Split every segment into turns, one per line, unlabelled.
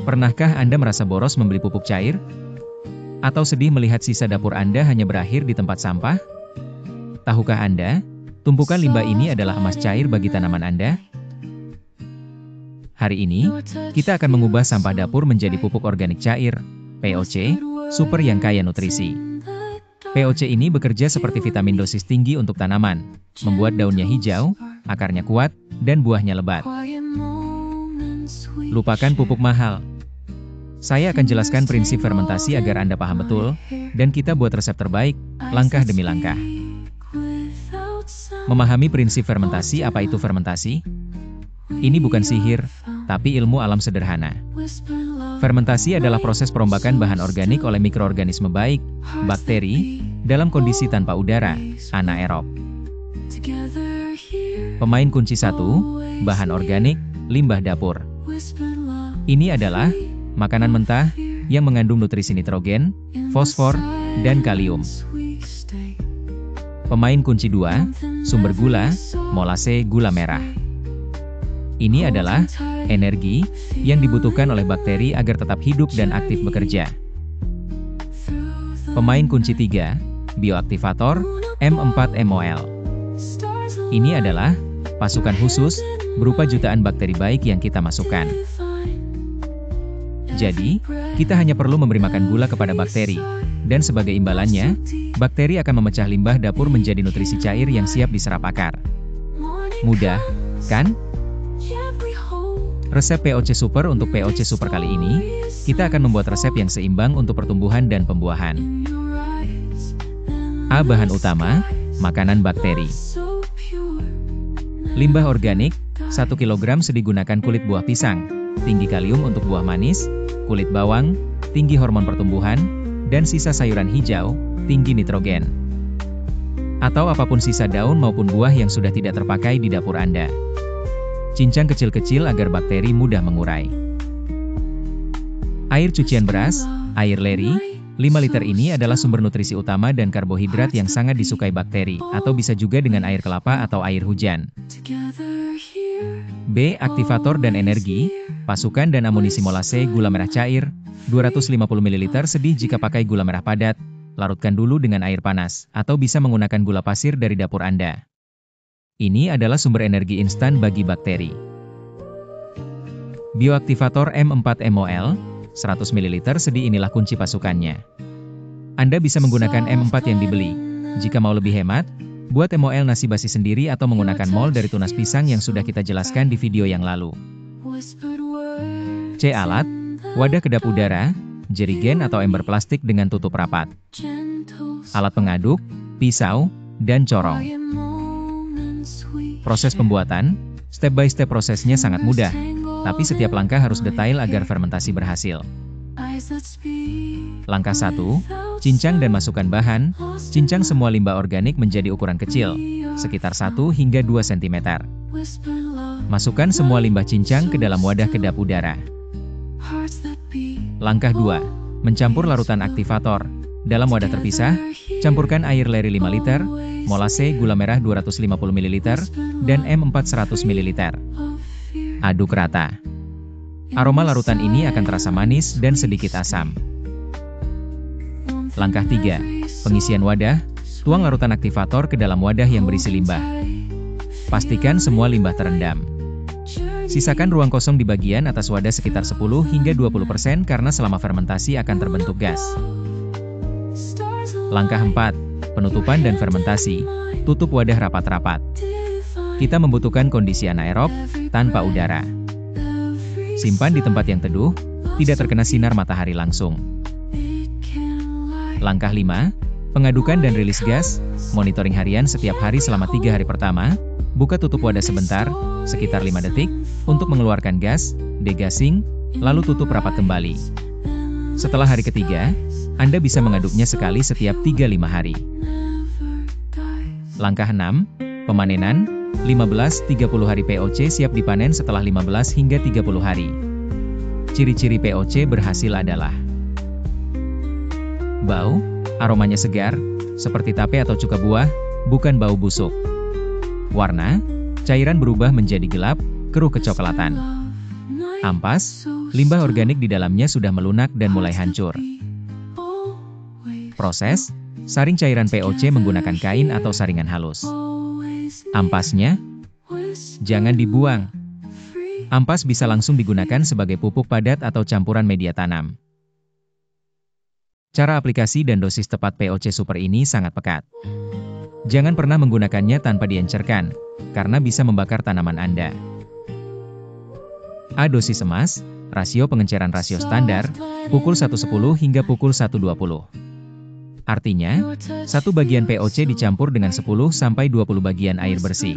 Pernahkah Anda merasa boros membeli pupuk cair? Atau sedih melihat sisa dapur Anda hanya berakhir di tempat sampah? Tahukah Anda, tumpukan limbah ini adalah emas cair bagi tanaman Anda? Hari ini, kita akan mengubah sampah dapur menjadi pupuk organik cair, POC, super yang kaya nutrisi. POC ini bekerja seperti vitamin dosis tinggi untuk tanaman, membuat daunnya hijau, akarnya kuat, dan buahnya lebat. Lupakan pupuk mahal. Saya akan jelaskan prinsip fermentasi agar Anda paham betul, dan kita buat resep terbaik, langkah demi langkah. Memahami prinsip fermentasi. Apa itu fermentasi? Ini bukan sihir, tapi ilmu alam sederhana. Fermentasi adalah proses perombakan bahan organik oleh mikroorganisme baik, bakteri, dalam kondisi tanpa udara, anaerob. Pemain kunci 1, bahan organik, limbah dapur. Ini adalah makanan mentah yang mengandung nutrisi nitrogen, fosfor, dan kalium. Pemain kunci 2, sumber gula, molase gula merah. Ini adalah energi yang dibutuhkan oleh bakteri agar tetap hidup dan aktif bekerja. Pemain kunci 3, bioaktivator, M4MOL. Ini adalah pasukan khusus berupa jutaan bakteri baik yang kita masukkan. Jadi, kita hanya perlu memberi makan gula kepada bakteri, dan sebagai imbalannya, bakteri akan memecah limbah dapur menjadi nutrisi cair yang siap diserap akar. Mudah, kan? Resep POC Super. Untuk POC Super kali ini, kita akan membuat resep yang seimbang untuk pertumbuhan dan pembuahan. A. Bahan utama, makanan bakteri. Limbah organik, 1 kg digunakan kulit buah pisang, tinggi kalium untuk buah manis, kulit bawang, tinggi hormon pertumbuhan, dan sisa sayuran hijau, tinggi nitrogen. Atau apapun sisa daun maupun buah yang sudah tidak terpakai di dapur Anda. Cincang kecil-kecil agar bakteri mudah mengurai. Air cucian beras, air leri, 5 liter ini adalah sumber nutrisi utama dan karbohidrat yang sangat disukai bakteri, atau bisa juga dengan air kelapa atau air hujan. B. Aktivator dan energi, pasukan dan amunisi molase gula merah cair, 250 ml sedih jika pakai gula merah padat, larutkan dulu dengan air panas, atau bisa menggunakan gula pasir dari dapur Anda. Ini adalah sumber energi instan bagi bakteri. Bioaktivator M4MOL, 100 ml sedih inilah kunci pasukannya. Anda bisa menggunakan M4 yang dibeli. Jika mau lebih hemat, buat MOL nasi basi sendiri atau menggunakan mol dari tunas pisang yang sudah kita jelaskan di video yang lalu. C. Alat, wadah kedap udara, jerigen atau ember plastik dengan tutup rapat. Alat pengaduk, pisau, dan corong. Proses pembuatan, step by step prosesnya sangat mudah, tapi setiap langkah harus detail agar fermentasi berhasil. Langkah 1, cincang dan masukkan bahan. Cincang semua limbah organik menjadi ukuran kecil, sekitar 1 hingga 2 cm. Masukkan semua limbah cincang ke dalam wadah kedap udara. Langkah 2, mencampur larutan aktivator. Dalam wadah terpisah, campurkan air leri 5 liter, molase gula merah 250 ml, dan M4 100 ml. Aduk rata. Aroma larutan ini akan terasa manis dan sedikit asam. Langkah 3, pengisian wadah. Tuang larutan aktivator ke dalam wadah yang berisi limbah. Pastikan semua limbah terendam. Sisakan ruang kosong di bagian atas wadah sekitar 10 hingga 20% karena selama fermentasi akan terbentuk gas. Langkah 4, penutupan dan fermentasi. Tutup wadah rapat-rapat. Kita membutuhkan kondisi anaerob, tanpa udara. Simpan di tempat yang teduh, tidak terkena sinar matahari langsung. Langkah 5, pengadukan dan rilis gas. Monitoring harian setiap hari selama 3 hari pertama. Buka tutup wadah sebentar, sekitar 5 detik, untuk mengeluarkan gas, degassing, lalu tutup rapat kembali. Setelah hari ketiga, Anda bisa mengaduknya sekali setiap 3-5 hari. Langkah 6, pemanenan. 15-30 hari POC siap dipanen setelah 15 hingga 30 hari. Ciri-ciri POC berhasil adalah bau, aromanya segar, seperti tape atau cuka buah, bukan bau busuk. Warna, cairan berubah menjadi gelap, keruh kecoklatan. Ampas, Limbah organik di dalamnya sudah melunak dan mulai hancur. Proses, saring cairan POC menggunakan kain atau saringan halus. Ampasnya, jangan dibuang. Ampas bisa langsung digunakan sebagai pupuk padat atau campuran media tanam. Cara aplikasi dan dosis tepat POC Super ini sangat pekat. Jangan pernah menggunakannya tanpa diencerkan, karena bisa membakar tanaman Anda. A. Dosis emas, rasio pengenceran rasio standar, pukul 1:10 hingga pukul 1:20. Artinya, 1 bagian POC dicampur dengan 10-20 bagian air bersih.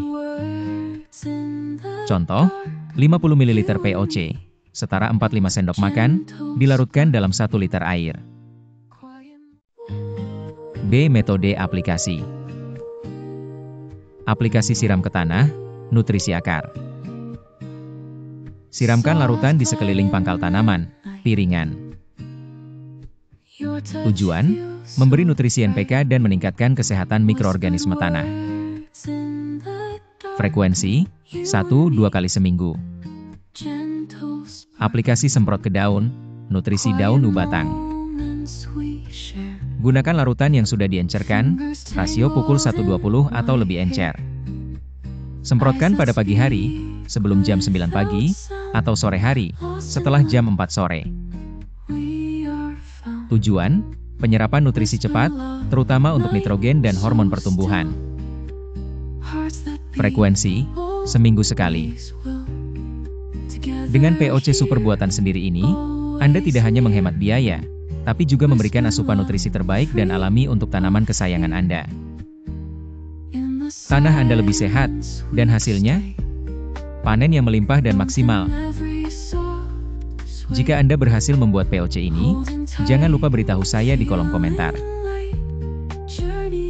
Contoh, 50 ml POC, setara 45 sendok makan, dilarutkan dalam 1 liter air. B. Metode aplikasi. Aplikasi siram ke tanah, nutrisi akar. Siramkan larutan di sekeliling pangkal tanaman, piringan. Tujuan, memberi nutrisi NPK dan meningkatkan kesehatan mikroorganisme tanah. Frekuensi, 1-2 kali seminggu. Aplikasi semprot ke daun, nutrisi daun batang. Gunakan larutan yang sudah diencerkan, rasio pukul 1:20 atau lebih encer. Semprotkan pada pagi hari, sebelum jam 9 pagi, atau sore hari, setelah jam 4 sore. Tujuan, penyerapan nutrisi cepat, terutama untuk nitrogen dan hormon pertumbuhan. Frekuensi, seminggu sekali. Dengan POC Super buatan sendiri ini, Anda tidak hanya menghemat biaya, tapi juga memberikan asupan nutrisi terbaik dan alami untuk tanaman kesayangan Anda. Tanah Anda lebih sehat, dan hasilnya, panen yang melimpah dan maksimal. Jika Anda berhasil membuat POC ini, jangan lupa beritahu saya di kolom komentar.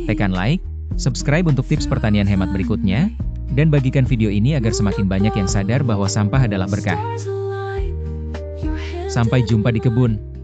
Tekan like, subscribe untuk tips pertanian hemat berikutnya, dan bagikan video ini agar semakin banyak yang sadar bahwa sampah adalah berkah. Sampai jumpa di kebun.